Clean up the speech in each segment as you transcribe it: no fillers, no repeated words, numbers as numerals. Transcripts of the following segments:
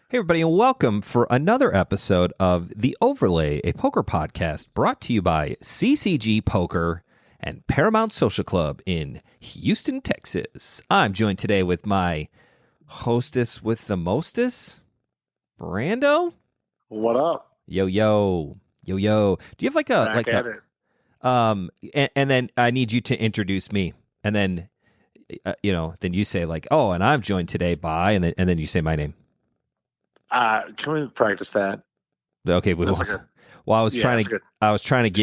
Hey, everybody, and welcome for another episode of The Overlay, a poker podcast brought to you by CCG Poker and Paramount Social Club in Houston, Texas. I'm joined today with my hostess with the mostest, Brando. What up? Yo. Do you have like a Back at it. and then I need you to introduce me, and then then you say like, oh, and I'm joined today by, and then you say my name. Can we practice that? Okay, well, I was trying to get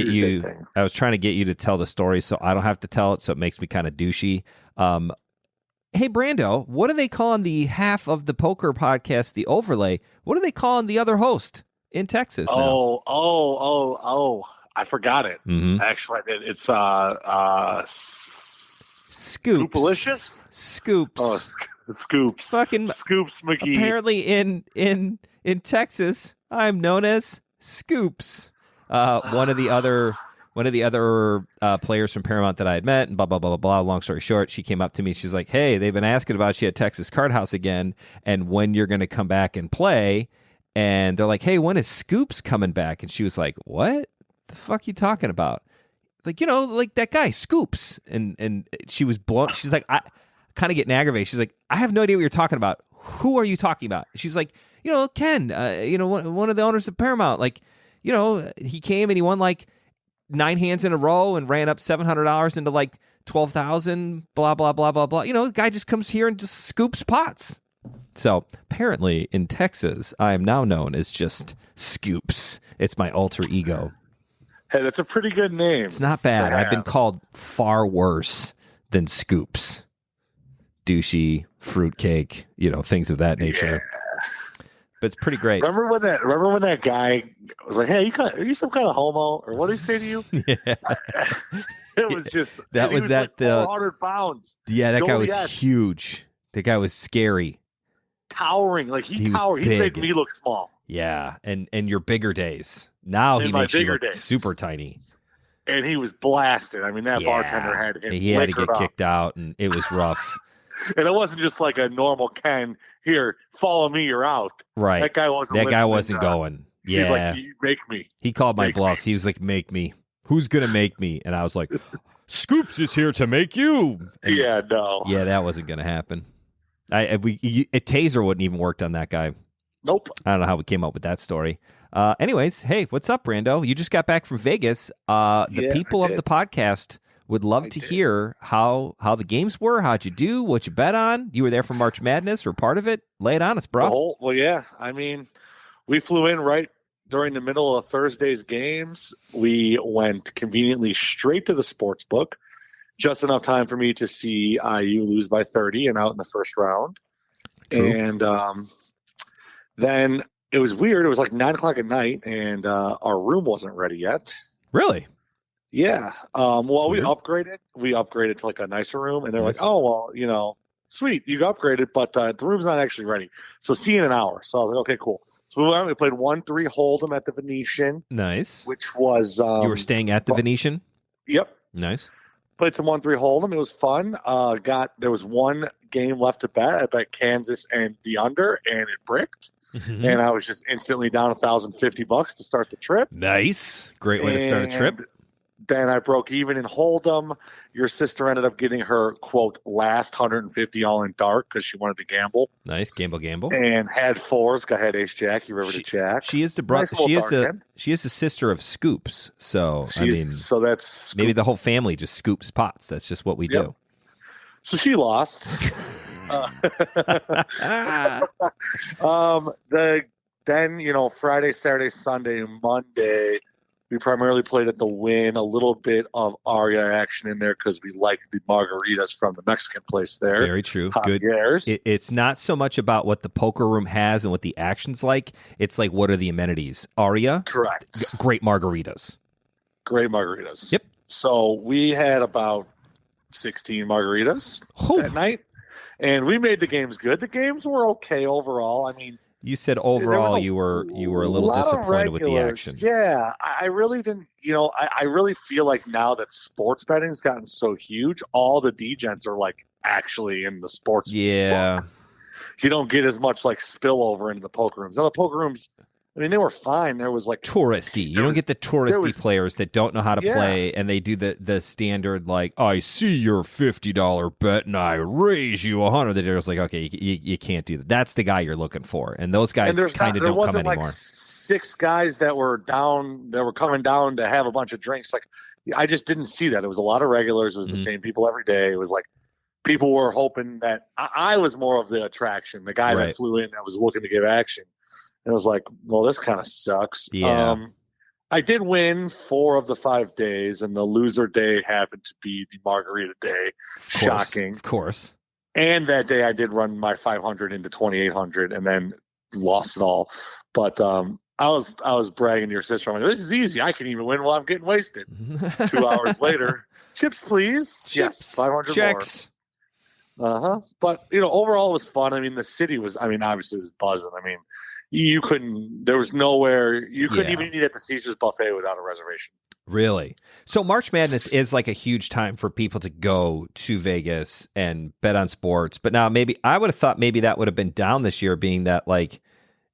Tuesday you. thing. I was trying to get you to tell the story, so I don't have to tell it. So it makes me kind of douchey. Hey, Brando, what do they call on the half of the poker podcast, The Overlay? What do they call on the other host in Texas? Oh! I forgot it. Mm-hmm. Actually, I did. It's Scoops. Scoopalicious? Scoops. Oh, Scoops. Fucking Scoops McGee. Apparently, in Texas, I'm known as Scoops. One of the other players from Paramount that I had met, and blah blah blah blah blah. Long story short, she came up to me. She's like, "Hey, they've been asking about you at Texas Card House again, and when you're going to come back and play." And they're like, "Hey, when is Scoops coming back?" And she was like, "What the fuck you talking about?" Like, like that guy Scoops. And she was blown. She's like, I kind of getting aggravated. She's like, I have no idea what you're talking about. Who are you talking about? She's like, Ken, one of the owners of Paramount. Like, he came and he won like 9 hands in a row and ran up $700 into like 12,000. Blah blah blah blah blah. The guy just comes here and just scoops pots. So apparently in Texas, I am now known as just Scoops. It's my alter ego. Hey, that's a pretty good name. It's not bad. I've been called far worse than Scoops. Douchey, fruitcake, things of that nature. Yeah. But it's pretty great. Remember when that guy was like, "Hey, are you some kind of homo?" Or what did he say to you? Yeah. It was just that was that like 400 pounds. Yeah, that guy was Joliet. huge. That guy was scary. Towering. Like he towered. He big. made me look small. Yeah, and your bigger days. Now he makes you look super tiny. And he was blasted. I mean, that bartender had him. He had to get kicked out, and it was rough. And it wasn't just like a normal Ken. Here, follow me. You're out. Right. That guy wasn't. Going. Yeah. He's like, you make me. He called my bluff. He was like, "Make me. Who's gonna make me?" And I was like, "Scoops is here to make you." And yeah, no. Yeah, that wasn't gonna happen. A taser wouldn't even worked on that guy. Nope. I don't know how we came up with that story. Anyways, hey, what's up, Brando? You just got back from Vegas. The people of the podcast would love to hear how the games were. How'd you do? What you bet on? You were there for March Madness or part of it? Lay it on us, bro. Well, yeah. I mean, we flew in right during the middle of Thursday's games. We went conveniently straight to the sports book. Just enough time for me to see IU lose by 30 and out in the first round. True. And then it was weird. It was like 9 o'clock at night, and our room wasn't ready yet. Really? Yeah. Well, we Weird. upgraded. We upgraded to like a nicer room, and they're like, "Oh, well, sweet, you upgraded, but the room's not actually ready. So see you in an hour." So I was like, "Okay, cool." So we went. We played 1-3 Hold'em at the Venetian. Nice. Which was you were staying at the Venetian? Yep. Nice. Played some 1-3 Hold'em. It was fun. There was one game left to bet. I bet Kansas and the under, and it bricked. Mm-hmm. And I was just instantly down $1,050 to start the trip. Nice. Great way to start a trip. Then I broke even in Hold'em. Your sister ended up getting her, quote, last 150 all in dark because she wanted to gamble. Nice. Gamble. And had fours. Got had ace jack. You remember the jack. She is the brother. She is the sister of Scoops. So so that's maybe the whole family just scoops pots. That's just what we do. So she lost. Then Friday, Saturday, Sunday, Monday, we primarily played at the Wynn. A little bit of Aria action in there because we liked the margaritas from the Mexican place there. Very true. Good. It's not so much about what the poker room has and what the action's like. It's like, what are the amenities? Aria, correct. Great margaritas. Yep. So we had about 16 margaritas that night, and we made the games good. The games were okay overall. I mean, you said overall you were a little disappointed with the action. Yeah, I really didn't. I really feel like now that sports betting's gotten so huge, all the degents are like actually in the sports. Yeah. book. you don't get as much like spillover into the poker rooms. Now the poker rooms, I mean, they were fine. There was like touristy. You don't get the touristy players that don't know how to Yeah. play, and they do the standard like, I see your $50 bet and I raise you $100. They're just like, okay, you can't do that. That's the guy you're looking for, and those guys kind of don't come anymore. Like 6 guys that were coming down to have a bunch of drinks. Like I just didn't see that. It was a lot of regulars. It was the same people every day. It was like people were hoping that I was more of the attraction, the guy that flew in that was looking to give action. And it was like, well, this kind of sucks. Yeah. I did win 4 of the 5 days, and the loser day happened to be the margarita day. Shocking. Of course. And that day I did run my 500 into 2,800 and then lost it all. But I was bragging to your sister. I'm like, this is easy. I can even win while I'm getting wasted. 2 hours later, chips, please. Yes, 500 checks. More. But overall it was fun. I mean, the city was. I mean, obviously it was buzzing. I mean, you couldn't. There was nowhere you couldn't even eat at the Caesar's buffet without a reservation. Really? So March Madness is like a huge time for people to go to Vegas and bet on sports. But now maybe I would have thought maybe that would have been down this year, being that like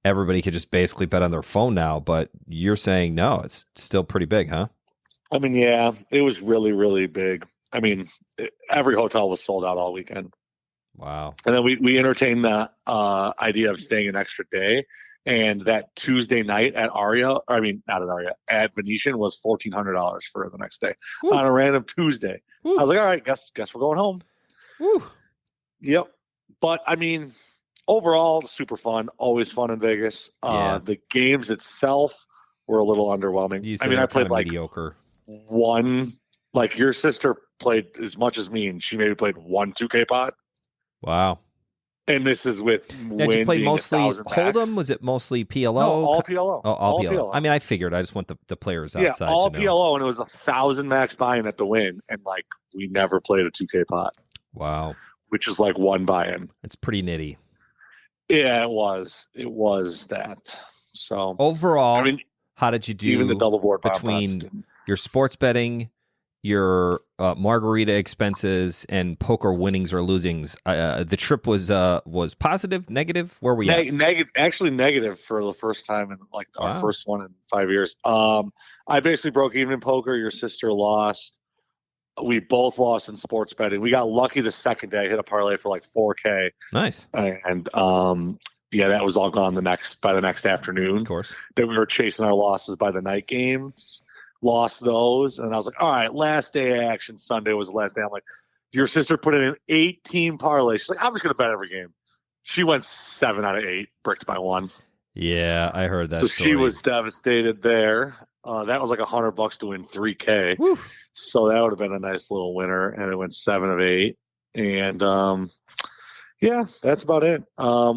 everybody could just basically bet on their phone now. But you're saying no, it's still pretty big, huh? I mean, yeah, it was really, really big. I mean, every hotel was sold out all weekend. Wow. And then we entertained the idea of staying an extra day. And that Tuesday night at at Venetian was $1,400 for the next day. Woo. On a random Tuesday. Woo. I was like, all right, guess we're going home. Woo. Yep. But I mean, overall, super fun. Always fun in Vegas. The games itself were a little underwhelming. I mean, I played like mediocre. One. Like your sister played as much as me, and she maybe played 1 2K pot. Wow. And this is with Did you play mostly Hold'em? Was it mostly PLO? No, all PLO. Oh, all PLO. I mean, I figured. I just want the players outside. Yeah, all to know. PLO, and it was 1,000 max buy-in at the win, and like we never played a 2K pot. Wow. Which is like 1 buy-in. It's pretty nitty. Yeah, it was. It was that. So overall, I mean, how did you do? Even the double board between your sports betting, your margarita expenses, and poker winnings or losings? The trip was positive, negative. Where were you? Actually negative for the first time in like our first one in 5 years. I basically broke even in poker. Your sister lost. We both lost in sports betting. We got lucky the second day. I hit a parlay for like 4K. Nice. And that was all gone by the next afternoon. Of course. Then we were chasing our losses by the night games. Lost those, and I was like, all right, last day of action. Sunday was the last day. I'm like, your sister put in an 18 parlay. She's like, I'm just going to bet every game. She went 7 out of 8, bricked by 1. Yeah, I heard that. So she was devastated there. That was like $100 to win 3K. Woo. So that would have been a nice little winner, and it went 7 of 8. And that's about it.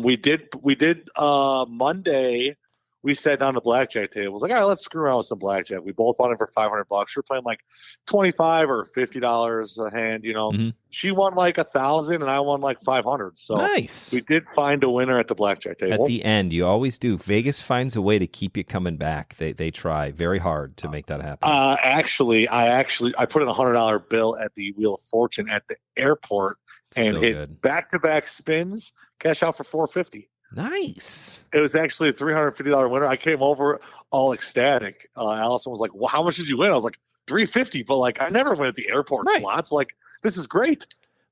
We did Monday. We sat down at the blackjack table. It was like, all right, let's screw around with some blackjack. We both bought it for $500. We're playing like $25 or $50 a hand. Mm-hmm. She won like 1,000, and I won like 500. So nice. We did find a winner at the blackjack table. At the end, you always do. Vegas finds a way to keep you coming back. They try very hard to make that happen. I put in $100 bill at the Wheel of Fortune at the airport and hit back-to-back spins. Cash out for $450. Nice. It was actually a $350 winner. I came over all ecstatic. Allison was like, well, how much did you win? I was like, $350. But like, I never win at the airport slots. Like, this is great.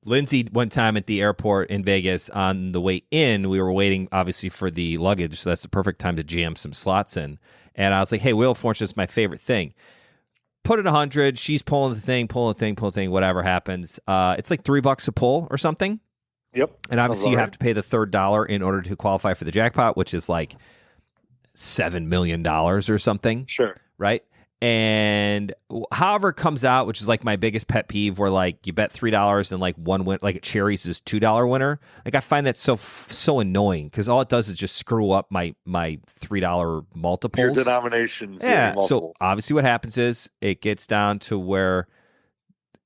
Lindsay, one time at the airport in Vegas, on the way in, we were waiting, obviously, for the luggage. So that's the perfect time to jam some slots in. And I was like, hey, Wheel of Fortune is my favorite thing. Put it 100. She's pulling the thing, whatever happens. It's like $3 a pull or something. Yep. And obviously you have to pay the third dollar in order to qualify for the jackpot, which is like $7 million or something. Sure. Right? And however it comes out, which is like my biggest pet peeve, where like you bet $3 and like one win, like Cherries is $2 winner. Like I find that so annoying because all it does is just screw up my $3 multiples. Your denominations. Yeah. So obviously what happens is it gets down to where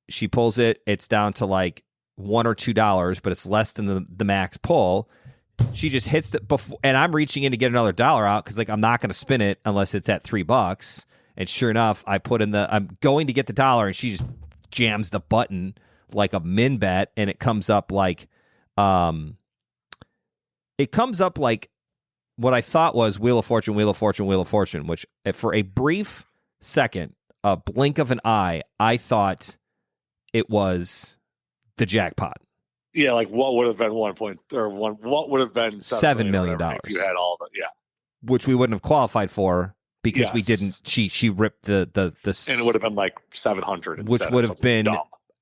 she pulls it. It's down to like $1 or $2, but it's less than the max pull. She just hits it before, and I'm reaching in to get another dollar out because like I'm not going to spin it unless it's at $3. And sure enough, I'm going to get the dollar, and she just jams the button like a min bet, and it comes up like it comes up like what I thought was Wheel of Fortune, Wheel of Fortune, Wheel of Fortune, which for a brief second, a blink of an eye, I thought it was the jackpot. Yeah, like what would have been what would have been $7 million if you had all the which we wouldn't have qualified for because we didn't. She ripped the and it would have been like 700, which would have been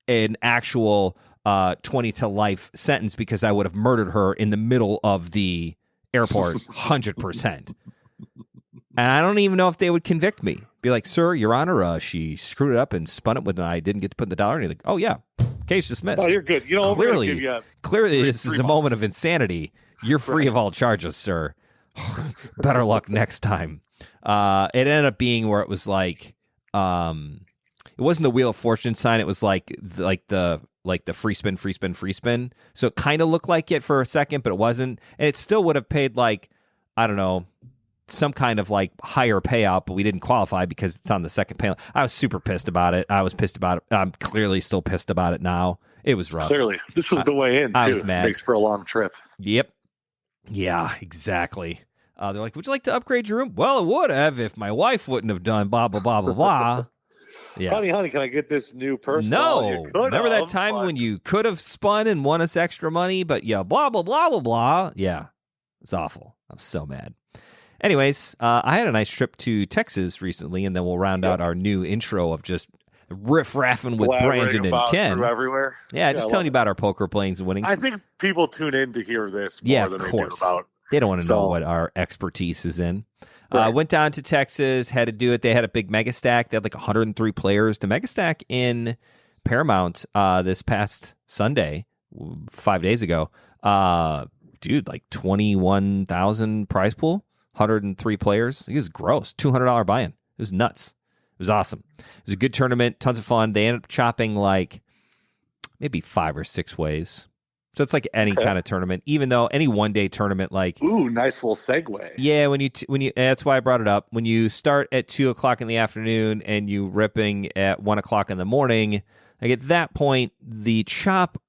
an actual 20 to life sentence because I would have murdered her in the middle of the airport, 100%. And I don't even know if they would convict me. Be like, sir, Your Honor, she screwed it up and spun it when I didn't get to put the dollar in. Like, oh yeah, case dismissed. Oh, you're good. You know, clearly, this is a moment of months. insanity. You're free of all charges, sir. Better luck next time. It ended up being where it was like, it wasn't the Wheel of Fortune sign. It was like the free spin, free spin, free spin. So it kind of looked like it for a second, but it wasn't. And it still would have paid like, I don't know, some kind of like higher payout, but we didn't qualify because it's on the second panel. I was super pissed about it. I was pissed about it. I'm clearly still pissed about it now. It was rough. Clearly. This was the way in, too. I was mad. Makes for a long trip. Yep. Yeah, exactly. They're like, would you like to upgrade your room? Well, it would have if my wife wouldn't have done blah, blah, blah, blah, blah. Yeah. Honey, can I get this new person? No. Remember that time when you could have spun and won us extra money, but yeah, blah, blah, blah, blah, blah. Yeah. It was awful. I was so mad. Anyways, I had a nice trip to Texas recently, and then we'll round out our new intro of just riff-raffing with Brandon and Ken. Everywhere. Yeah, just telling you about our poker playings and winnings. I think people tune in to hear this more than they do about. They don't want to know what our expertise is in. Right. Went down to Texas, had to do it. They had a big mega stack. They had like 103 players. The mega stack in Paramount this past Sunday, 5 days ago, dude, like 21,000 prize pool, 103 players. It was gross. $200 buy-in. It was nuts. It was awesome. It was a good tournament, tons of fun. They ended up chopping like maybe 5 or 6 ways. So it's like any kind of tournament, even though any one-day tournament, like nice little segue. Yeah, when you that's why I brought it up. When you start at 2:00 in the afternoon and you ripping at 1:00 in the morning, like at that point, the chop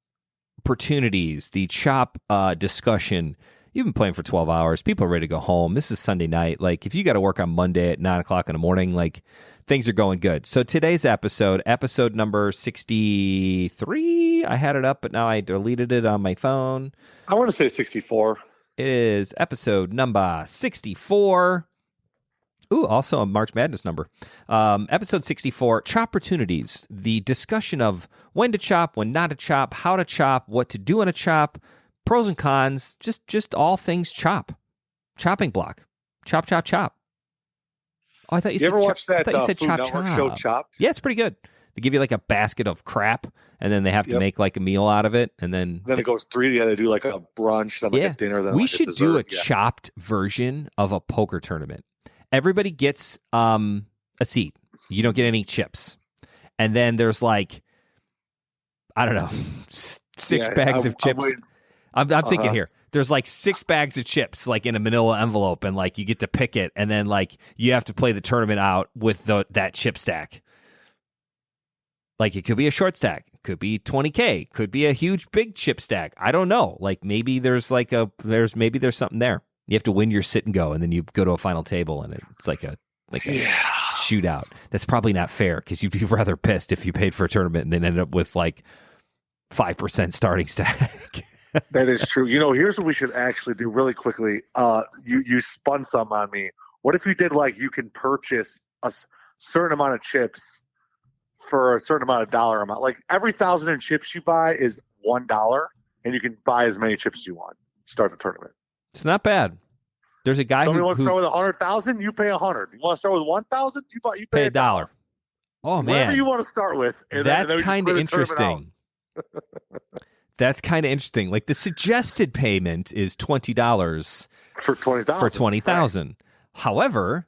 opportunities, the chop discussion. You've been playing for 12 hours. People are ready to go home. This is Sunday night. Like if you got to work on Monday at 9:00 in the morning, like things are going good. So today's episode number 63. I had it up, but now I deleted it on my phone. I want to say 64. It is episode number 64. Ooh, also a March Madness number. Episode 64, Chopportunities. The discussion of when to chop, when not to chop, how to chop, what to do in a chop, pros and cons, just all things chop. Chopping block. Chop, chop, chop. Oh, I thought you said ever chop. watched that I thought you said Food chop, Network chop. show Chopped? Yeah, it's pretty good. They give you like a basket of crap, and then they have to make like a meal out of it, and then it goes 3. Yeah, they do like a brunch, then like a dinner. Then we like should a dessert. do a chopped version of a poker tournament. Everybody gets a seat. You don't get any chips, and then there's like I don't know 6 bags of chips. I'm thinking here. There's like 6 bags of chips, like in a manila envelope, and like you get to pick it, and then like you have to play the tournament out with that chip stack. Like it could be a short stack, could be 20K, could be a huge big chip stack. I don't know. Like maybe there's there's something there. You have to win your sit and go, and then you go to a final table, and it's like a shootout. That's probably not fair because you'd be rather pissed if you paid for a tournament and then ended up with like 5% starting stack. That is true. You know, here's what we should actually do really quickly. You spun some on me. What if you did like you can purchase a certain amount of chips for a certain amount of dollar amount? Like every 1,000 in chips you buy is $1, and you can buy as many chips as you want. Start the tournament. It's not bad. There's a guy Somebody wants to start with 100,000, you pay 100. You want to start with 1,000, you pay $1. Oh man, whatever you want to start with. That's kind of interesting. That's kind of interesting. Like the suggested payment is $20 for 20,000. For 20,000. Right. However,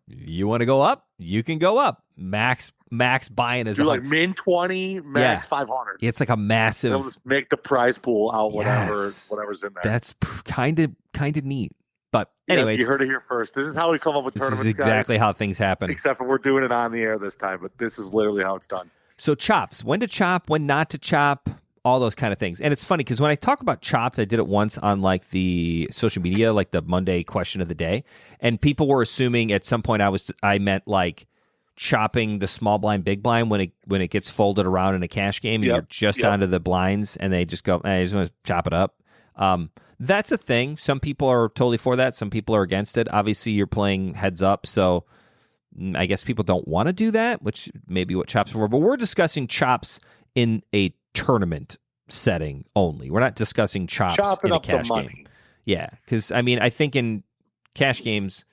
you want to go up, you can go up. Max buy-in is like min 20, max 500. It's like a massive. They'll just make the prize pool out whatever's in there. That's kind of neat. But anyways, you heard it here first. This is how we come up with tournaments. This is exactly how things happen. Except for we're doing it on the air this time, but this is literally how it's done. So chops, when to chop, when not to chop. all those kind of things. And it's funny because when I talk about chopped, I did it once on like the social media, like the Monday question of the day, and people were assuming at some point I meant like chopping the small blind, big blind when it gets folded around in a cash game and you're just onto the blinds and they just go, I just want to chop it up. That's a thing. Some people are totally for that. Some people are against it. Obviously, you're playing heads up, so I guess people don't want to do that, which may be what chops are for. But we're discussing chops in a tournament setting only. We're not discussing chops in a cash game. Yeah, because I think in cash games,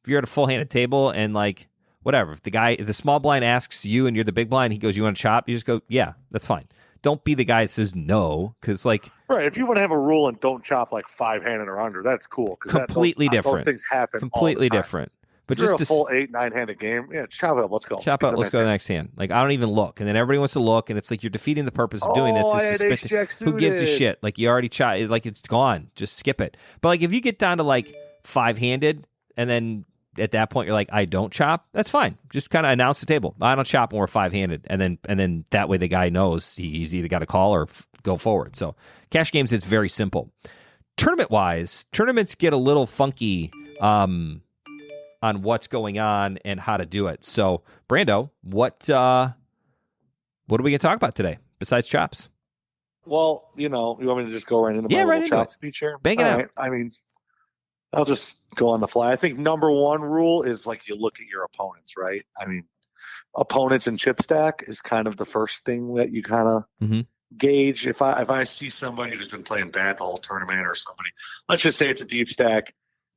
if you're at a full-handed table and like whatever, if the small blind asks you and you're the big blind, he goes, "You want to chop?" You just go, "Yeah, that's fine." Don't be the guy that says no, because like right. If you want to have a rule and don't chop like 5-handed or under, that's cool. Completely different. Those things happen. Completely different. But if just a full 8-9-handed game, chop it up. Let's go. Chop up. Let's go to the next hand. Like I don't even look, and then everybody wants to look, and it's like you're defeating the purpose of doing this. Who gives a shit? Like you already chopped. Like it's gone. Just skip it. But like if you get down to like 5-handed, and then at that point you're like, I don't chop. That's fine. Just kind of announce the table. I don't chop when we're 5-handed, and then that way the guy knows he's either got to call or go forward. So cash games, it's very simple. Tournament wise, tournaments get a little funky. On what's going on and how to do it. So, Brando, what are we going to talk about today besides chops? Well, you want me to just go right into my little chop speech here? Bang it out. I mean, I'll just go on the fly. I think number one rule is like you look at your opponents, right? I mean, opponents and chip stack is kind of the first thing that you kind of gauge. If I see somebody who's been playing bad the whole tournament or somebody, let's just say it's a deep stack,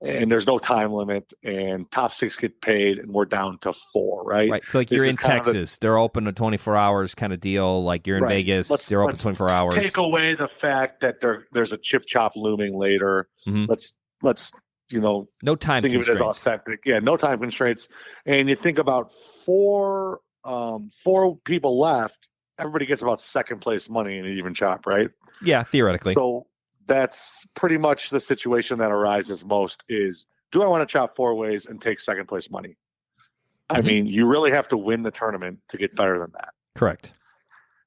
and there's no time limit, and top 6 get paid, and we're down to 4, right? Right. So, like, you're in Texas. They're open to 24 hours kind of deal. Like, you're in Vegas. They're open 24 hours. Take away the fact that there's a chip chop looming later. Let's no time think constraints. of it as authentic. Yeah, no time constraints. And you think about 4 people left, everybody gets about second place money in an even chop, right? Yeah, theoretically. So that's pretty much the situation that arises most is, do I want to chop 4 ways and take second place money? I mean, you really have to win the tournament to get better than that. Correct.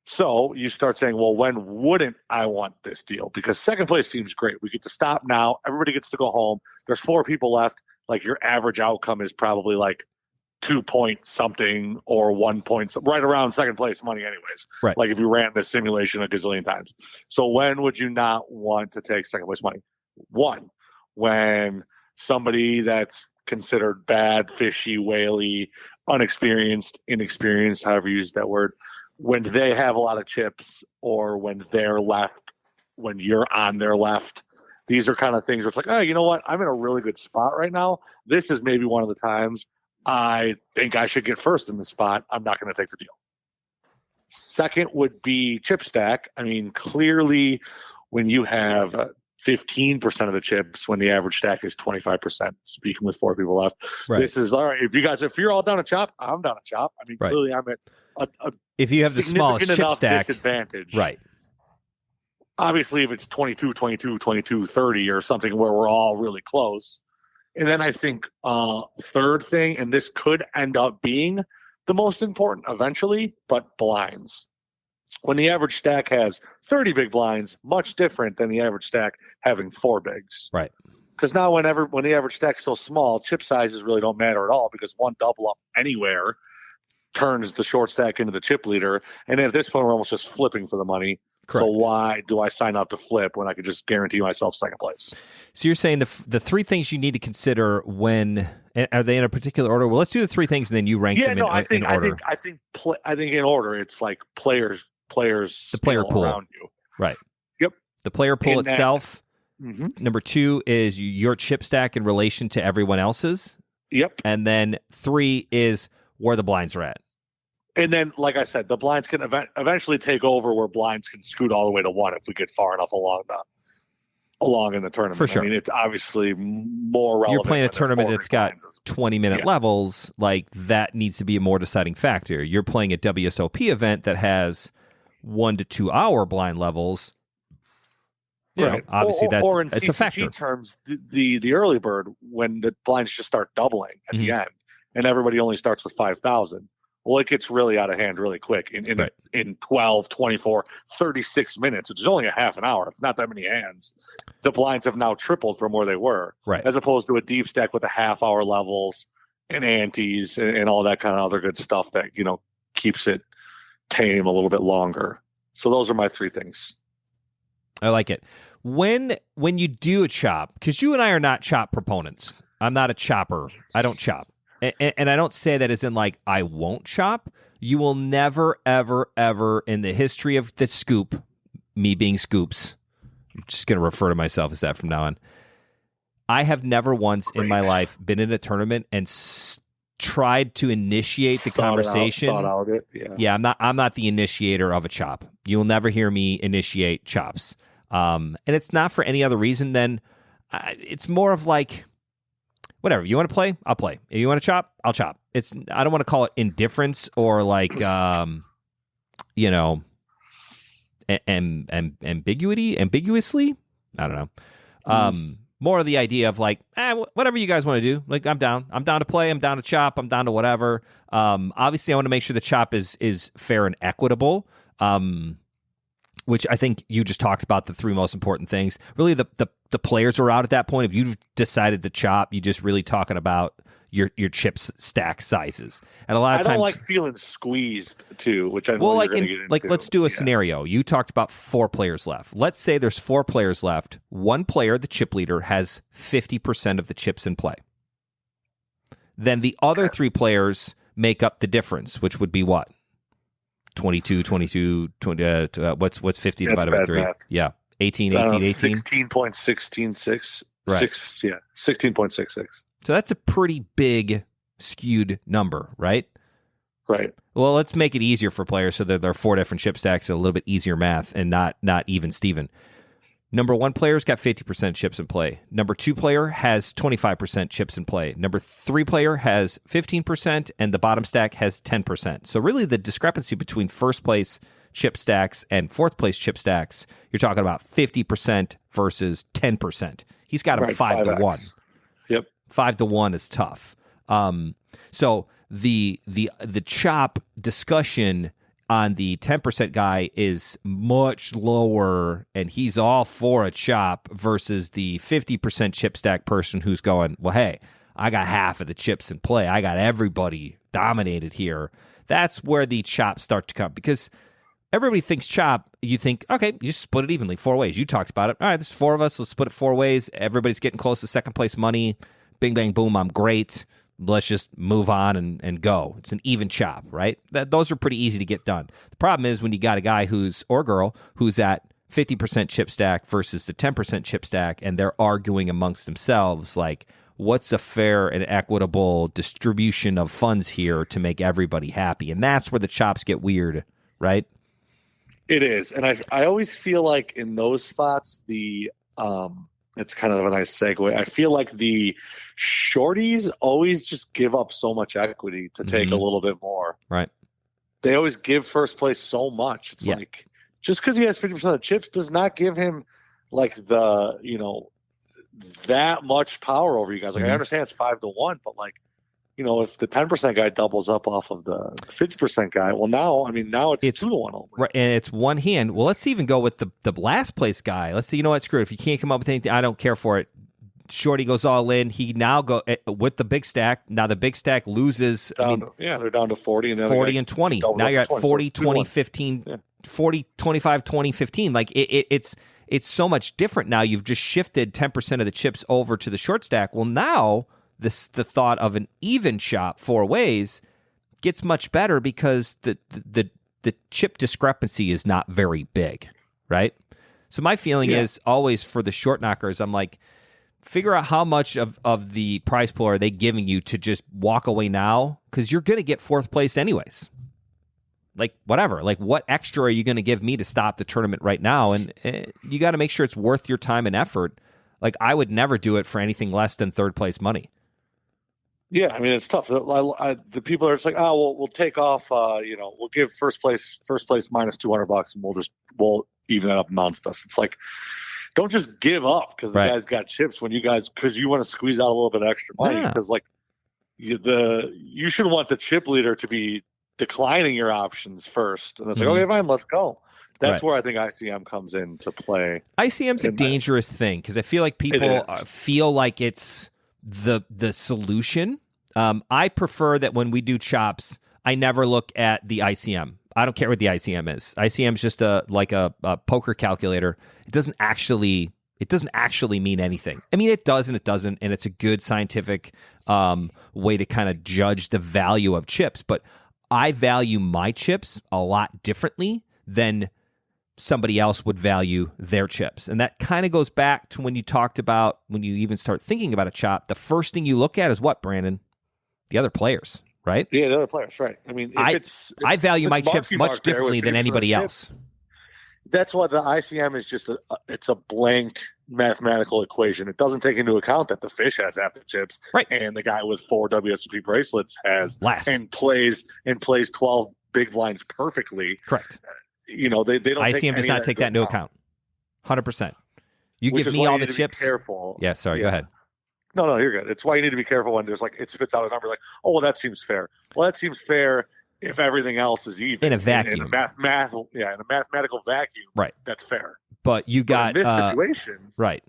So you start saying, well, when wouldn't I want this deal? Because second place seems great. We get to stop now. Everybody gets to go home. There's 4 people left. Like your average outcome is probably like 2 point something or 1 point, right around second place money anyways. Right. Like if you ran this simulation a gazillion times. So when would you not want to take second place money? 1, when somebody that's considered bad, fishy, whaley, unexperienced, inexperienced, however you use that word, when they have a lot of chips, or when they're left, when you're on their left. These are kind of things where it's like, oh, you know what? I'm in a really good spot right now. This is maybe one of the times I think I should get first in the spot. I'm not going to take the deal. Second would be chip stack. I mean, clearly when you have 15% of the chips, when the average stack is 25%, speaking with 4 people left, this is all right. If you're all down a chop, I'm down a chop. I mean, clearly I'm at if you have the smallest chip stack disadvantage. Right. Obviously, if it's 22, 22, 22, 30 or something where we're all really close. And then I think third thing, and this could end up being the most important eventually, but blinds. When the average stack has 30 big blinds, much different than the average stack having 4 bigs. Right. Because now when the average stack's so small, chip sizes really don't matter at all, because one double up anywhere turns the short stack into the chip leader. And at this point, we're almost just flipping for the money. Correct. So why do I sign up to flip when I could just guarantee myself second place? So you're saying the 3 things you need to consider when, are they in a particular order? Well, let's do the 3 things and then you rank them in order. I think in order, it's like players, the player pool around you. Right. Yep. The player pool itself. Number 2 is your chip stack in relation to everyone else's. Yep. And then 3 is where the blinds are at. And then, like I said, the blinds can eventually take over, where blinds can scoot all the way to 1 if we get far enough along in the tournament. For sure. I mean, it's obviously more relevant. You're playing a tournament that's got 20-minute levels. Like, that needs to be a more deciding factor. You're playing a WSOP event that has 1 to 2 hour blind levels. Obviously, or in it's CCG a factor. Terms, the early bird, when the blinds just start doubling at the end, and everybody only starts with 5,000. Well, it gets really out of hand really quick in 12, 24, 36 minutes, which is only a half an hour. It's not that many hands. The blinds have now tripled from where they were, Right. as opposed to a deep stack with the half-hour levels and antes and all that kind of other good stuff that, keeps it tame a little bit longer. So those are my three things. I like it. When you do a chop, because you and I are not chop proponents. I'm not a chopper. I don't chop. And I don't say that as in like I won't chop. You will never, ever, ever in the history of the scoop, me being Scoops, I'm just going to refer to myself as that from now on. I have never once in my life been in a tournament and tried to initiate the conversation. Yeah, I'm not the initiator of a chop. You will never hear me initiate chops. And it's not for any other reason than it's more of like, whatever, you want to play, I'll play. If you want to chop, I'll chop. I don't want to call it indifference or like, ambiguously. I don't know. More of the idea of like, whatever you guys want to do. Like, I'm down. I'm down to play. I'm down to chop. I'm down to whatever. Obviously, I want to make sure the chop is fair and equitable. Which I think you just talked about the three most important things. Really, the players are out at that point. If you've decided to chop, you're just really talking about your chip stack sizes. And a lot of times, I don't like feeling squeezed too, which I know you're going to get into. Like, let's do a scenario. You talked about 4 players left. Let's say there's 4 players left. One player, the chip leader, has 50% of the chips in play. Then the other 3 players make up the difference, which would be what? 22, 20, what's 50 divided by 3? Math. Yeah. 18. 16.166. Right. 16.66. So that's a pretty big skewed number, right? Right. Well, let's make it easier for players so that there are 4 different chip stacks, a little bit easier math and not even Steven. Number 1 player's got 50% chips in play. Number 2 player has 25% chips in play. Number 3 player has 15%, and the bottom stack has 10%. So really the discrepancy between first place chip stacks and fourth place chip stacks, you're talking about 50% versus 10%. He's got him 5 to 1. Yep. 5 to 1 is tough. So the chop discussion on the 10% guy is much lower, and he's all for a chop versus the 50% chip stack person who's going, well, hey, I got half of the chips in play. I got everybody dominated here. That's where the chops start to come, because everybody thinks chop. You think, okay, you just split it evenly 4 ways. You talked about it. All right, there's 4 of us. Let's split it 4 ways. Everybody's getting close to second place money. Bing, bang, boom. I'm great. Let's just move on and go. It's an even chop, right? Those are pretty easy to get done. The problem is when you got a guy or girl who's at 50% chip stack versus the 10% chip stack, and they're arguing amongst themselves like, what's a fair and equitable distribution of funds here to make everybody happy? And that's where the chops get weird, right? It is. And I always feel like in those spots, it's kind of a nice segue. I feel like the shorties always just give up so much equity to take a little bit more. Right. They always give first place so much. It's like, just because he has 50% of the chips does not give him like that much power over you guys. Like, I understand it's 5 to 1, but like, if the 10% guy doubles up off of the 50% guy, well, now it's 2 to 1 over. Right, and it's one hand. Well, let's even go with the last place guy. Let's say, you know what, screw it. If you can't come up with anything, I don't care for it. Shorty goes all in. He now go with the big stack. Now the big stack loses. They're down to 40. And 40 and 20. Now you're at 40, 20, 15, 40, 25, 20, 15. Like, it's so much different now. You've just shifted 10% of the chips over to the short stack. Well, now the thought of an even chop 4 ways gets much better because the chip discrepancy is not very big, right? So my feeling is always for the short knockers, I'm like, figure out how much of the prize pool are they giving you to just walk away now, because you're going to get 4th place anyways. Like, whatever. Like, what extra are you going to give me to stop the tournament right now? And you got to make sure it's worth your time and effort. Like, I would never do it for anything less than 3rd place money. Yeah, I mean, it's tough. The people are just like, oh, we'll take off. We'll give first place minus $200, and we'll even that up amongst us. It's like, don't just give up because the guys got chips because you want to squeeze out a little bit of extra money, because like you shouldn't want the chip leader to be declining your options first. And it's like, okay, fine, let's go. That's Right. where I think ICM comes into play. ICM's a dangerous thing because I feel like people feel like it's the solution. I prefer that when we do chops, I never look at the ICM. I don't care what the ICM is. ICM is just a poker calculator. It doesn't actually mean anything. I mean, it does and it doesn't, and it's a good scientific way to kind of judge the value of chips. But I value my chips a lot differently than somebody else would value their chips. And that kind of goes back to when you talked about when you even start thinking about a chop, the first thing you look at is what, Brandon? The other players, right? Yeah, the other players, right. I mean, I value my chips much differently than anybody else. That's why the ICM is just it's a blank mathematical equation. It doesn't take into account that the fish has half the chips, right, and the guy with 4 WSOP bracelets has last and plays 12 big blinds perfectly. Correct. You know, they don't. ICM does not take that into account. 100%. You give me all the chips. Careful. Yeah, sorry. Go ahead. No, you're good. It's why you need to be careful when there's it spits out a number like, oh, well, that seems fair. Well, that seems fair if everything else is even in a vacuum. In a mathematical vacuum, right? That's fair. But you got in this situation, right?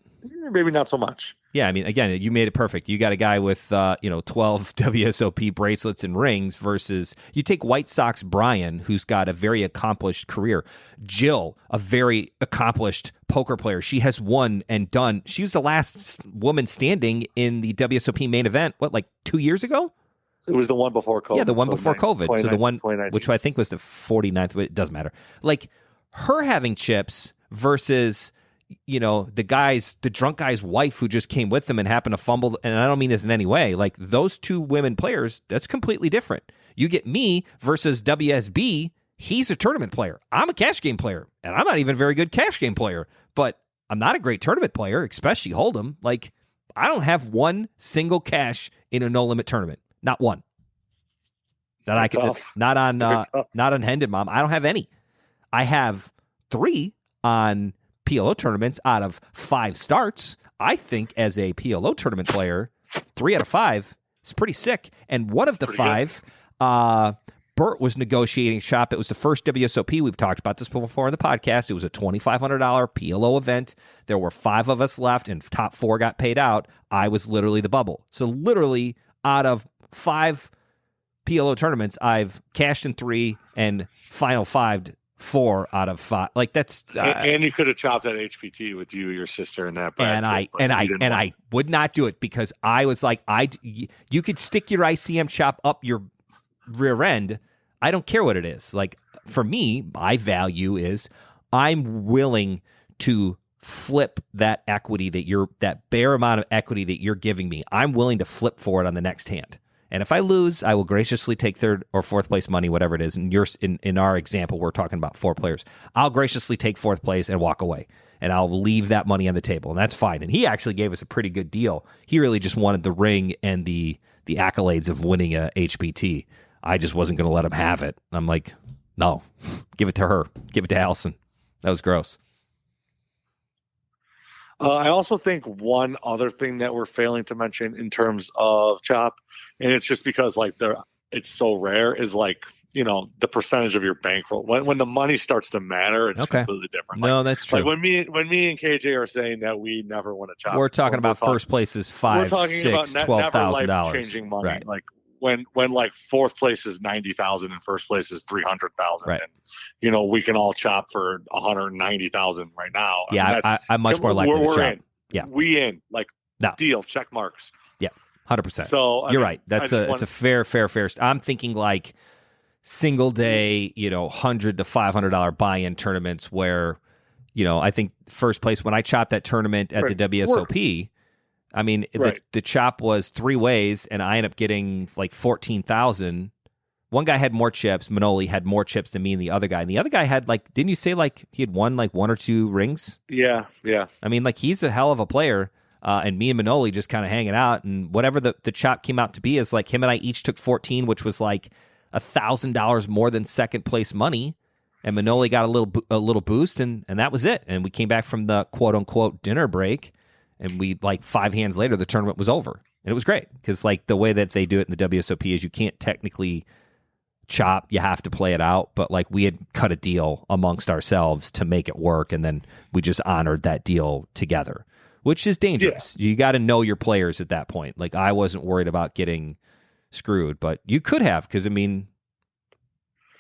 Maybe not so much. Yeah, I mean, again, you made it perfect. You got a guy with 12 WSOP bracelets and rings versus you take White Sox Brian, who's got a very accomplished career. Jill, a very accomplished poker player. She has won and done. She was the last woman standing in the WSOP main event. What, like 2 years ago? It was the one before COVID. Yeah, the one before COVID. So the one, which I think was the 49th, but it doesn't matter. Like her having chips versus, the drunk guy's wife who just came with them and happened to fumble. And I don't mean this in any way. Like those two women players, that's completely different. You get me versus WSB. He's a tournament player. I'm a cash game player, and I'm not even a very good cash game player, but I'm not a great tournament player, especially Hold'em. Like I don't have one single cash in a no limit tournament. Not one. That I can not on Hendon Mom. I don't have any. I have 3 on PLO tournaments out of 5 starts. I think as a PLO tournament player, 3 out of 5 is pretty sick. And one of the 5, Bert was negotiating shop. It was the first WSOP. We've talked about this before in the podcast. It was a $2,500 PLO event. There were 5 of us left, and top 4 got paid out. I was literally the bubble. So literally out of 5 PLO tournaments, I've cashed in 3 and final 5'd 4 out of 5. Like that's and you could have chopped that HPT with you, your sister, and that. And I would not do it because I was like, you could stick your ICM chop up your rear end. I don't care what it is. Like for me, my value is I'm willing to flip that equity that bare amount of equity that you're giving me. I'm willing to flip for it on the next hand. And if I lose, I will graciously take 3rd or 4th place money, whatever it is. And in our example, we're talking about 4 players. I'll graciously take 4th place and walk away. And I'll leave that money on the table. And that's fine. And he actually gave us a pretty good deal. He really just wanted the ring and the accolades of winning a HPT. I just wasn't going to let him have it. I'm like, no, give it to her. Give it to Allison. That was gross. I also think one other thing that we're failing to mention in terms of chop, and it's just because it's so rare, is the percentage of your bankroll. When the money starts to matter, it's completely different. No, that's true. Like when me and KJ are saying that we never want to chop, we're talking about first place is $5,000, $6,000, $12,000. Changing money, right. Like when 4th place is 90,000 and first place is 300,000, right. And we can all chop for 190,000 right now. Yeah, I'm much more likely to chop. In. Yeah, we in deal check marks. Yeah, 100%. So you're right. It's a fair. I'm thinking like single day, $100 to $500 buy-in tournaments where, I think first place when I chopped that tournament at the WSOP. I mean, the chop was 3 ways, and I ended up getting like 14,000. One guy had more chips. Manoli had more chips than me and the other guy. And the other guy had didn't you say he had won 1 or 2 rings? Yeah. I mean, he's a hell of a player. And me and Manoli just kind of hanging out, and whatever the chop came out to be is him and I each took 14, which was $1,000 more than second place money. And Manoli got a little boost, and that was it. And we came back from the quote unquote dinner break. And we 5 hands later, the tournament was over. And it was great because the way that they do it in the WSOP is you can't technically chop, you have to play it out. But like we had cut a deal amongst ourselves to make it work, and then we just honored that deal together, which is dangerous. You got to know your players at that point. Like I wasn't worried about getting screwed, but you could have, because I mean,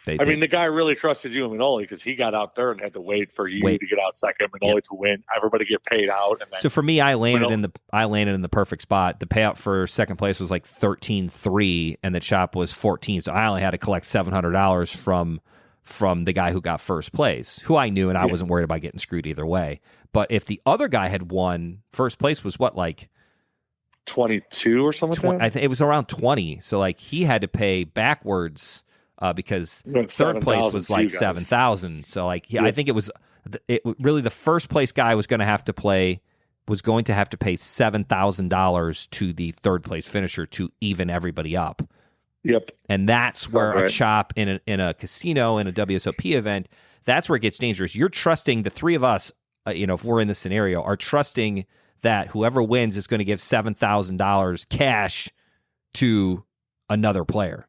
the guy really trusted you and Manoli because he got out there and had to wait for you to get out second, Manoli to win, everybody get paid out. And then so for me, I landed in the perfect spot. The payout for second place was like 13-3, and the chop was 14. So I only had to collect $700 from the guy who got first place, who I knew, and I wasn't worried about getting screwed either way. But if the other guy had won, first place was what, like 22 or something? I think it was around 20. So like he had to pay backwards. Because third place was like 7,000. So like, I think it was really the first place guy was going to have to pay $7,000 to the third place finisher to even everybody up. Yep. And that's where a chop in a casino, in a WSOP event, that's where it gets dangerous. You're trusting the three of us, if we're in this scenario, are trusting that whoever wins is going to give $7,000 cash to another player,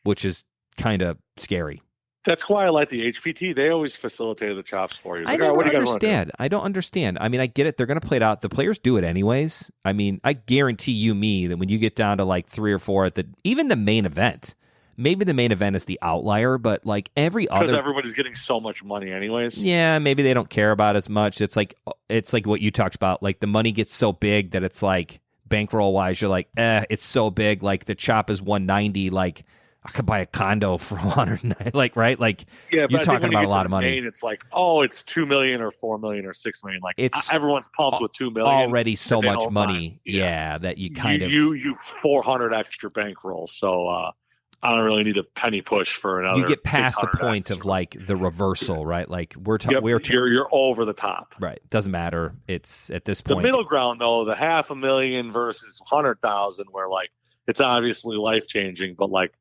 which is kind of scary. That's why I like the HPT. They always facilitated the chops for you. I don't understand. I don't understand. I mean, I get it. They're going to play it out. The players do it anyways. I mean, I guarantee you that when you get down to like 3 or 4 at even the main event, maybe the main event is the outlier, but like every other, because everybody's getting so much money anyways. Yeah, maybe they don't care about as much. It's like what you talked about. Like the money gets so big that it's like bankroll wise, you're like, it's so big. Like the chop is 190. Like I could buy a condo for 109, like, right? Like, you're talking about a lot of money. It's like, it's 2 million or 4 million or 6 million. Like, everyone's pumped with 2 million. Already so much money, that you kind of you 400 extra bankroll. So I don't really need a penny push for another. You get past the point of like the reversal, right? Like you're over the top, right? Doesn't matter. It's at this point the middle ground though. The 500,000 versus 100,000, where like it's obviously life changing, but like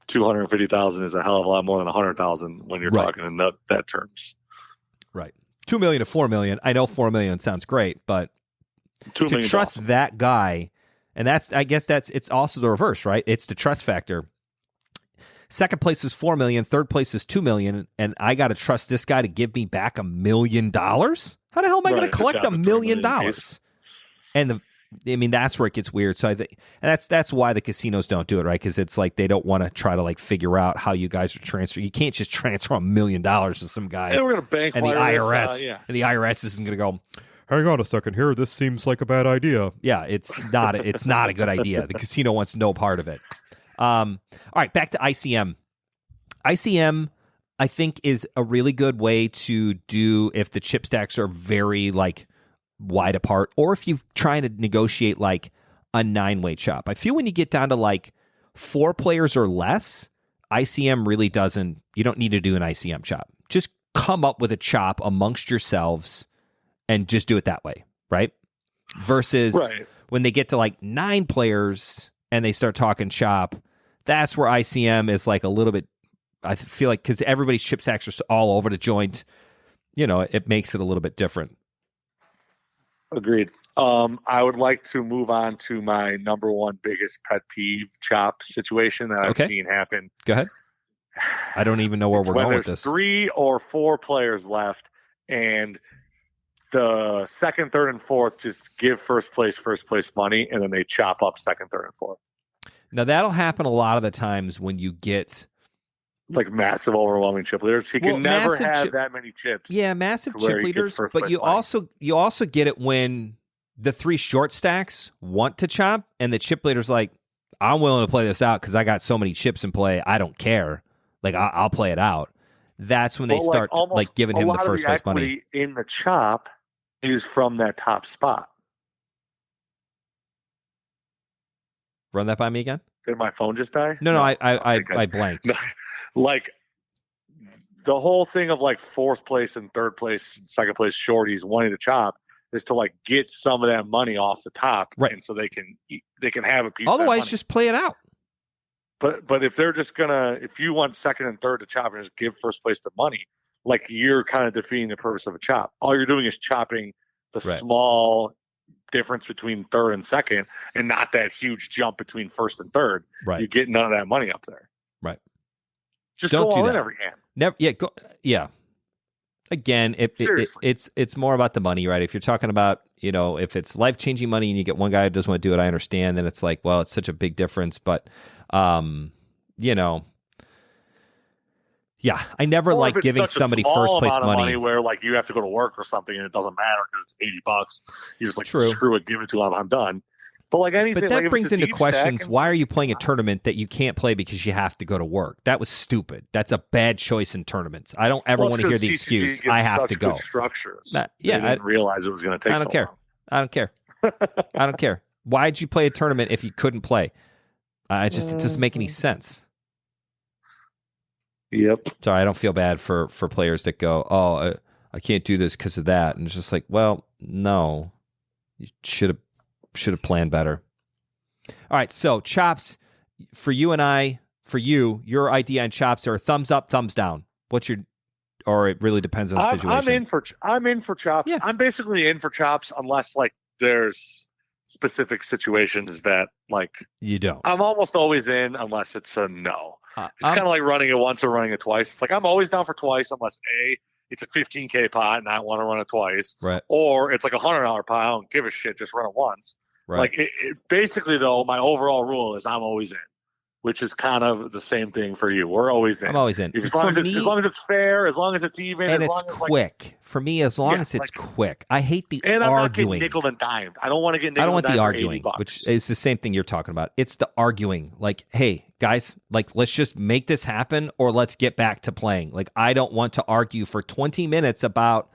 250,000 is a hell of a lot more than 100,000 when you're talking in that terms. Right. 2 million to 4 million. I know 4 million sounds great, but to trust awesome. That guy, and it's also the reverse, right? It's the trust factor. Second place is 4 million, third place is 2 million, and I got to trust this guy to give me back $1 million? How the hell am I going to collect $1 million? And that's where it gets weird. So I think, and that's why the casinos don't do it, right? Because it's like they don't want to try to like figure out how you guys are transferring. You can't just transfer $1 million to some guy. Yeah, we're gonna bank and the IRS, and the IRS isn't going to go, hang on a second here. This seems like a bad idea. Yeah, it's not. It's not a good idea. The casino wants no part of it. All right, back to ICM. ICM, I think, is a really good way to do if the chip stacks are very like wide apart, or if you're trying to negotiate like a 9-way chop. I feel when you get down to like 4 players or less, ICM really doesn't, you don't need to do an ICM chop. Just come up with a chop amongst yourselves and just do it that way, right? Versus when they get to like 9 players and they start talking chop, that's where ICM is like a little bit, I feel like, because everybody's chip stacks are all over the joint, it makes it a little bit different. Agreed. I would like to move on to my number one biggest pet peeve chop situation that I've seen happen. Go ahead. I don't even know where we're going with this. 3 or 4 players left, and the second, third, and fourth just give first place money, and then they chop up second, third, and fourth. Now, that'll happen a lot of the times when you get like massive, overwhelming chip leaders. He can never have that many chips. Yeah, massive chip leaders. But you also get it when the 3 short stacks want to chop, and the chip leader's like, I'm willing to play this out because I got so many chips in play. I don't care. Like I'll play it out. That's when they start like giving him the first place money. In the chop is from that top spot. Run that by me again. Did my phone just die? No, I blanked. Like the whole thing of like 4th place and 3rd place and 2nd place shorties wanting to chop is to like get some of that money off the top, right? And so they can have a piece. Otherwise, just play it out. But if they're just if you want 2nd and 3rd to chop and just give 1st place the money, like you're kind of defeating the purpose of a chop. All you're doing is chopping the small difference between 3rd and 2nd, and not that huge jump between 1st and 3rd. Right. You get none of that money up there. Right. Just Don't go do all in that. every hand. Never. Yeah. Again, it's more about the money, right? If you're talking about, if it's life-changing money and you get one guy who doesn't want to do it, I understand. Then it's like, well, it's such a big difference. But, yeah, I never like giving somebody first place money where like you have to go to work or something and it doesn't matter because it's $80. You just like, True. Screw it, give it to them, I'm done. But like anything, but that like, brings into questions, why are you playing a tournament that you can't play because you have to go to work? That was stupid. That's a bad choice in tournaments. I don't ever want to hear the excuse, I have to go. Structures. I didn't realize it was going to take I don't care. long. I don't care. I don't care. Why'd you play a tournament if you couldn't play? It doesn't make any sense. Yep. Sorry, I don't feel bad for players that go, oh, I can't do this because of that. And it's just like, well, no. You should have planned better. All right, so Chops, for you and I, your idea on Chops are thumbs up, thumbs down. Or it really depends on the situation. I'm in for Chops. Yeah. I'm basically in for Chops unless like there's specific situations that like you don't. I'm almost always in unless it's a no. It's kind of like running it once or running it twice. It's like I'm always down for twice unless it's a $15K pot and I want to run it twice. Right. Or it's like $100 pot. I don't give a shit. Just run it once. Right. Like basically though, my overall rule is I'm always in, which is kind of the same thing for you. We're always in. I'm always in. As long as it's fair, as long as it's even, and as it's long as quick. For me, as long as it's quick. I hate the and arguing. I'm not getting nickel and dimed. I don't want to get nickel I don't want and the dimed arguing, which is the same thing you're talking about. It's the arguing. Like, hey, guys, like, let's just make this happen or let's get back to playing. Like, I don't want to argue for 20 minutes about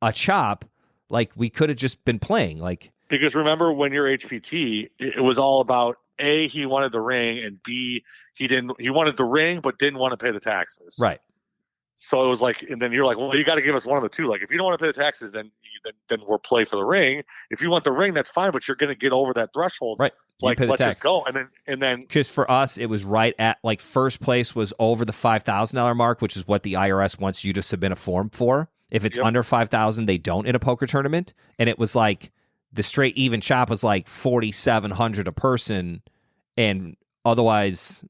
a chop. Like, we could have just been playing. Like, because remember when you're HPT, it was all about A, he wanted the ring, and B, he wanted the ring but didn't want to pay the taxes. Right. So it was like, and then you're like, well, you got to give us one of the two. Like, if you don't want to pay the taxes, then we'll play for the ring. If you want the ring, that's fine, but you're going to get over that threshold. Right. Like, let's just go. And then because for us, it was right at like first place was over the $5,000 mark, which is what the IRS wants you to submit a form for. If it's under 5,000, they don't in a poker tournament. And it was like the straight even chop was like 4,700 a person, and otherwise,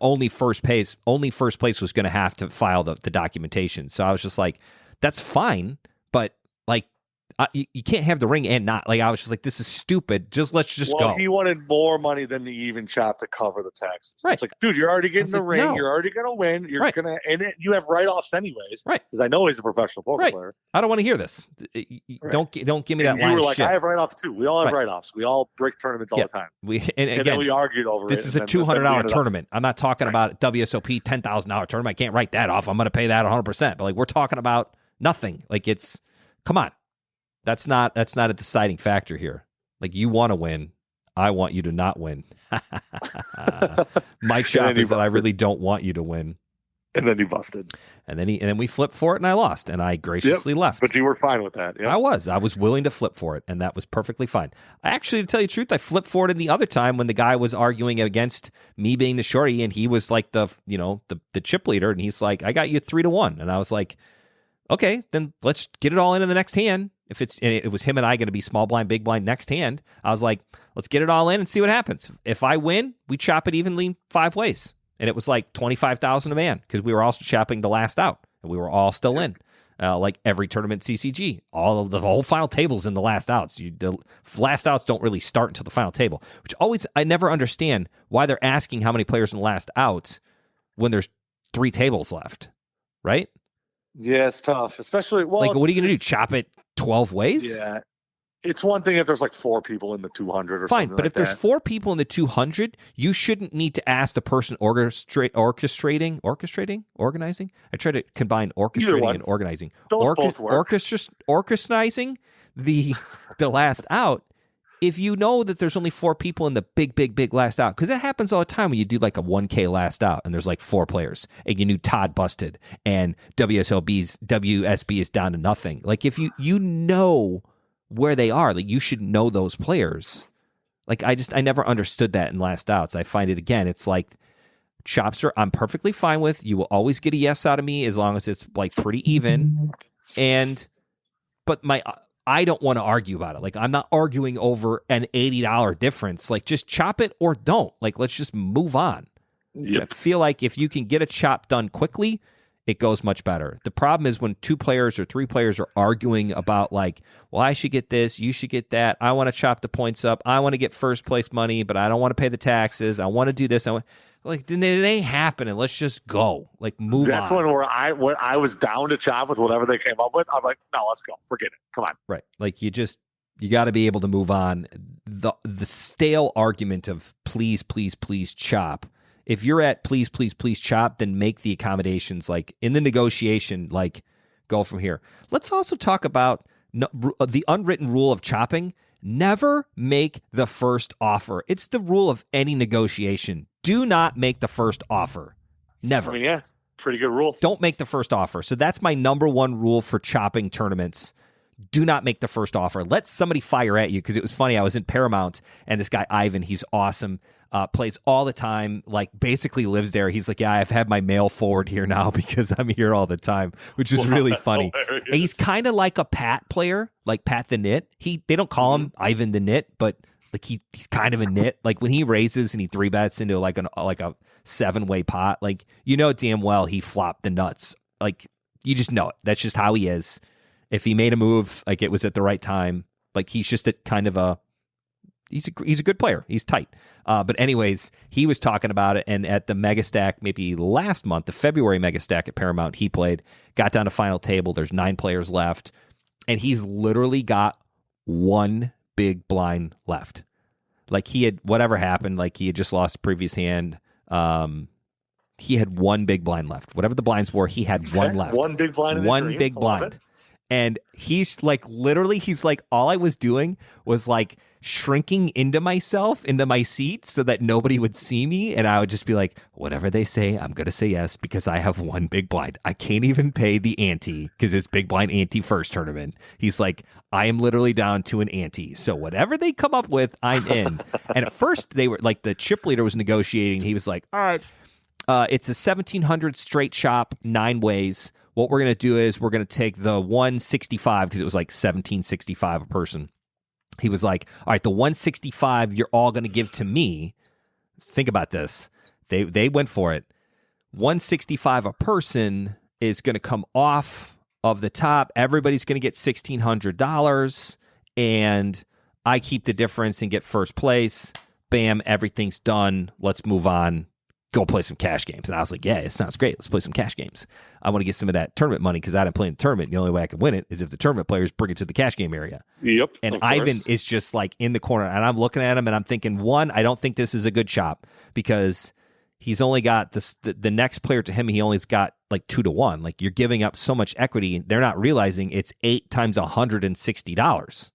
only first place was going to have to file the documentation. So I was just like, that's fine, but like you can't have the ring and not. Like, I was just like, this is stupid. Let's just go. He wanted more money than the even chop to cover the taxes. Right. It's like, dude, you're already getting the ring. No. You're already going to win. You're going to, and you have write-offs anyways. Right. Because I know he's a professional poker player. I don't want to hear this. Don't give me that line. You were like, shit. I have write-offs too. We all have write-offs. We all break tournaments all the time. And again, then we argued over this is a $200 tournament. I'm not talking about WSOP $10,000 tournament. I can't write that off. I'm going to pay that 100%. But like, we're talking about nothing. Like, come on. That's not a deciding factor here. Like, you want to win. I want you to not win. My shop is that I really don't want you to win. And then he busted. And then we flipped for it and I lost. And I graciously left. But you were fine with that. Yep. I was willing to flip for it, and that was perfectly fine. Actually, to tell you the truth, I flipped for it in the other time when the guy was arguing against me being the shorty, and he was like the chip leader, and he's like, I got you 3-1. And I was like, okay, then let's get it all in the next hand. It was him and I going to be small blind, big blind next hand. I was like, let's get it all in and see what happens. If I win, we chop it evenly 5 ways. And it was like 25,000 a man because we were also chopping the last out, and we were all still in. Like every tournament CCG, all of the whole final tables in the last outs. The last outs don't really start until the final table, which I never understand why they're asking how many players in the last out when there's 3 tables left, right? Yeah, it's tough, especially what are you going to do? Chop it 12 ways? Yeah, it's one thing if there's like 4 people in the 200 or fine, something. But if there's that. 4 people in the 200, you shouldn't need to ask the person organizing. I try to combine orchestrating and organizing. Those both work. Orchestrating the last out. If you know that there's only 4 people in the big last out, because that happens all the time when you do like a 1K last out and there's like 4 players and you knew Todd busted and WSB is down to nothing. Like, if you know where they are, like, you should know those players. Like, I never understood that in last outs. I find it, again, it's like chops I'm perfectly fine with. You will always get a yes out of me as long as it's like pretty even. But I don't want to argue about it. Like, I'm not arguing over an $80 difference. Like, just chop it or don't. Like, let's just move on. Yep. I feel like if you can get a chop done quickly, it goes much better. The problem is when 2 players or 3 players are arguing about like, well, I should get this, you should get that. I want to chop the points up. I want to get first place money, but I don't want to pay the taxes. I want to do this. Like, then it ain't happening. Let's just go. Like, move That's on. when I was down to chop with whatever they came up with. I'm like, no, let's go. Forget it. Come on. Right. Like, you got to be able to move on. The stale argument of please, please, please chop. If you're at please, please, please chop, then make the accommodations. Like in the negotiation, like go from here. Let's also talk about the unwritten rule of chopping. Never make the first offer. It's the rule of any negotiation. Do not make the first offer. Never. I mean, yeah, it's a pretty good rule. Don't make the first offer. So that's my number one rule for chopping tournaments. Do not make the first offer. Let somebody fire at you, because it was funny. I was in Paramount, and this guy, Ivan, he's awesome, plays all the time, like basically lives there. He's like, yeah, I've had my mail forward here now because I'm here all the time, which is really funny. Hilarious. And he's kind of like a Pat player, like Pat the Knit. They don't call him Ivan the Knit, but like he's kind of a knit. Like when he raises and he 3-bets into like a 7-way pot, like you know damn well he flopped the nuts. Like you just know it. That's just how he is. If he made a move, like it was at the right time. Like he's just a kind of he's a good player. He's tight. But anyways, he was talking about it, and at the Mega Stack, maybe last month, the February Mega Stack at Paramount, he played, got down to final table. There's 9 players left, and he's literally got 1 big blind left. Like he had, whatever happened, like he had just lost the previous hand. He had 1 big blind left. Whatever the blinds were, he had 1 left. 1 big blind. 1 big blind. And he's like, literally, he's like, all I was doing was like shrinking into myself, into my seat so that nobody would see me. And I would just be like, whatever they say, I'm going to say yes because I have 1 big blind. I can't even pay the ante because it's big blind ante first tournament. He's like, I am literally down to an ante. So whatever they come up with, I'm in. And at first they were like, the chip leader was negotiating. He was like, all right, it's a 1700 straight chop, 9 ways. What we're going to do is we're going to take the 165 because it was like 1765 a person. He was like, all right, the 165 you're all going to give to me. Think about this. They went for it. 165 a person is going to come off of the top. Everybody's going to get $1,600, and I keep the difference and get first place. Bam, everything's done. Let's move on. Go play some cash games. And I was like, yeah, it sounds great. Let's play some cash games. I want to get some of that tournament money because I didn't play in the tournament. The only way I can win it is if the tournament players bring it to the cash game area. Yep. And Ivan is just like in the corner. And I'm looking at him and I'm thinking, 1, I don't think this is a good chop because he's only got the next player to him. He only's got like 2-1. Like you're giving up so much equity. And they're not realizing it's 8 times $160.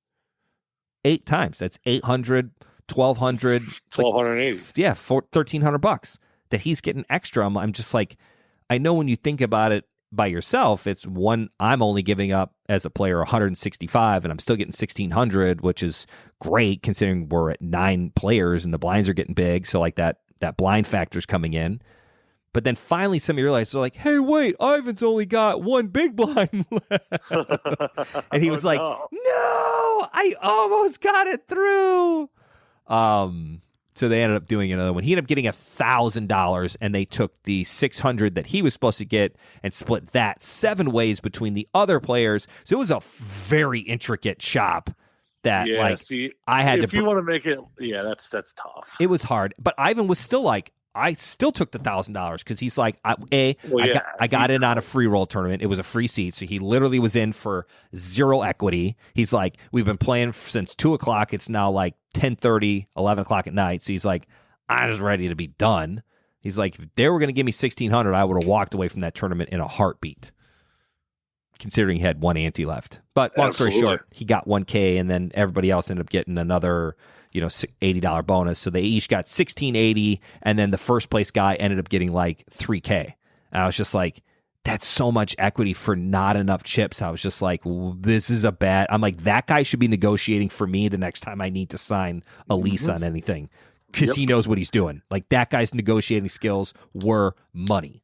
8 times. That's 800, 1200, 1280. Like, yeah, $1,300 that he's getting extra. I'm just like, I know when you think about it by yourself, it's 1, I'm only giving up as a player 165 and I'm still getting 1,600, which is great considering we're at 9 players and the blinds are getting big. So like that blind factor's coming in. But then finally somebody realized, they're like, hey, wait, Ivan's only got 1 big blind left. And he was no, I almost got it through. So they ended up doing another one. He ended up getting $1,000, and they took the 600 that he was supposed to get and split that 7 ways between the other players. So it was a very intricate chop that, I had to. If you want to make it, that's tough. It was hard, but Ivan was still like, I still took the $1,000 because he's like, I got in on a free roll tournament. It was a free seat, so he literally was in for 0 equity. He's like, we've been playing since 2:00. It's now like 10:30, 11 o'clock at night. So he's like, I'm just ready to be done. He's like, if they were going to give me 1,600, I would have walked away from that tournament in a heartbeat, considering he had 1 ante left. But long story short, he got 1K, and then everybody else ended up getting another $80 bonus. So they each got $1,680, and then the first place guy ended up getting like $3K. And I was just like, that's so much equity for not enough chips. I was just like, this is a bad. I'm like, that guy should be negotiating for me the next time I need to sign a lease on anything because he knows what he's doing. Like that guy's negotiating skills were money.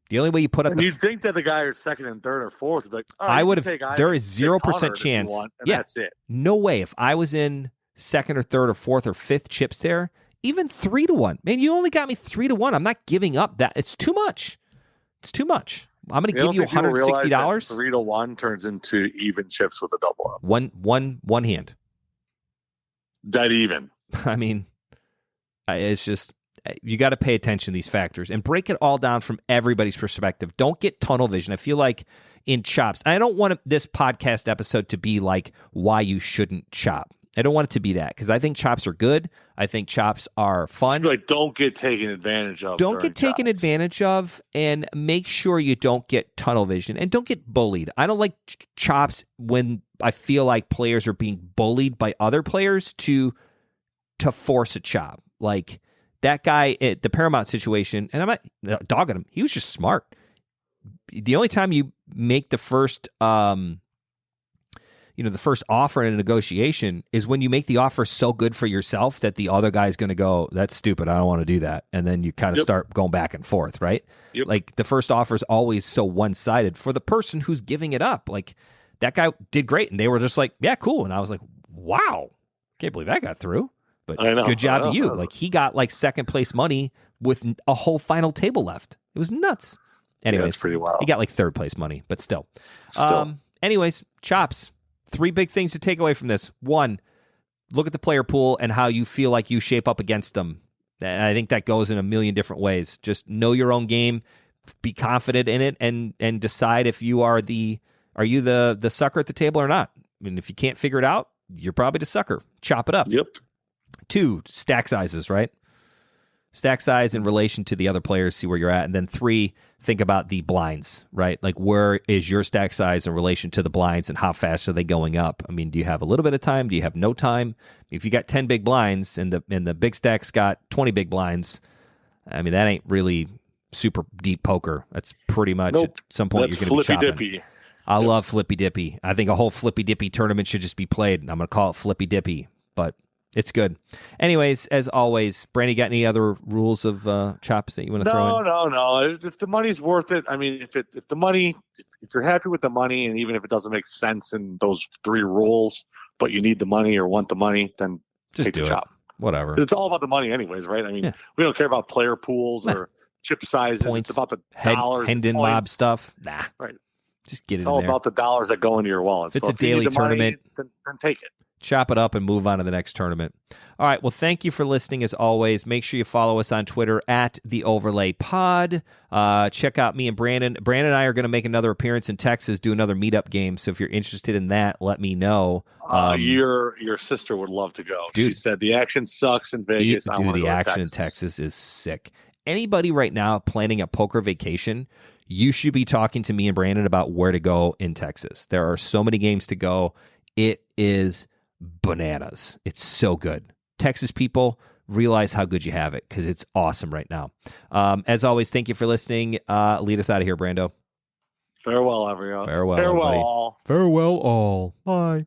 The only way you put up, you'd think that the guy who's second and third or fourth would be like, I would have. There is 0% chance. That's it. No way. If I was in second or third or fourth or fifth chips there, even 3-1. Man, you only got me 3-1. I'm not giving up that. It's too much. It's too much. I'm going to give you $160. 3-1 turns into even chips with a double up. One hand. Dead even. I mean, it's just, you got to pay attention to these factors and break it all down from everybody's perspective. Don't get tunnel vision. I feel like in chops, I don't want this podcast episode to be like why you shouldn't chop. I don't want it to be that, because I think chops are good. I think chops are fun. Like, don't get taken advantage of. Don't get taken advantage of, and make sure you don't get tunnel vision and don't get bullied. I don't like chops when I feel like players are being bullied by other players to force a chop. Like that guy at the Paramount situation, and I'm not dogging him. He was just smart. The only time you make the first the first offer in a negotiation is when you make the offer so good for yourself that the other guy's going to go, that's stupid, I don't want to do that. And then you kind of start going back and forth, right? Yep. Like the first offer is always so one-sided for the person who's giving it up. Like that guy did great, and they were just like, yeah, cool. And I was like, wow, can't believe that got through. But good job to you. Like he got like second place money with a whole final table left. It was nuts. Anyways, that's pretty wild. He got like third place money, but still. Anyways, chops. 3 big things to take away from this. 1, look at the player pool and how you feel like you shape up against them. And I think that goes in a million different ways. Just know your own game, be confident in it, and decide if you are the sucker at the table or not. I mean, if you can't figure it out, you're probably the sucker. Chop it up. Yep. 2, stack sizes, right? Stack size in relation to the other players, see where you're at. And then 3, think about the blinds, right? Like where is your stack size in relation to the blinds and how fast are they going up? I mean, do you have a little bit of time? Do you have no time? If you got 10 big blinds and the big stack's got 20 big blinds, I mean, that ain't really super deep poker. That's pretty much at some point you're going to be chopping. Dippy. I love flippy dippy. I think a whole flippy dippy tournament should just be played. I'm going to call it flippy dippy, but it's good. Anyways, as always, Brandy, got any other rules of chops that you want to throw in? No. If the money's worth it, I mean, if you're happy with the money, and even if it doesn't make sense in those 3 rules, but you need the money or want the money, then just take do the it. chop. Whatever. It's all about the money, anyways, right? I mean, we don't care about player pools or chip sizes. Points, it's about the dollars, Hendon mob stuff. Nah, right? Just get it. It's all about the dollars that go into your wallet. If it's a daily tournament, then take it. Chop it up and move on to the next tournament. All right. Well, thank you for listening as always. Make sure you follow us on Twitter at The Overlay Pod. Check out me and Brandon. Brandon and I are going to make another appearance in Texas, do another meetup game. So if you're interested in that, let me know. Your sister would love to go. Dude, she said the action sucks in Vegas. The action in Texas is sick. Anybody right now planning a poker vacation, you should be talking to me and Brandon about where to go in Texas. There are so many games to go. It is bananas. It's so good. Texas people, realize how good you have it, because it's awesome right now. As always, thank you for listening. Lead us out of here, Brando. Farewell, everyone. Farewell, everybody. all. Farewell, all. Bye.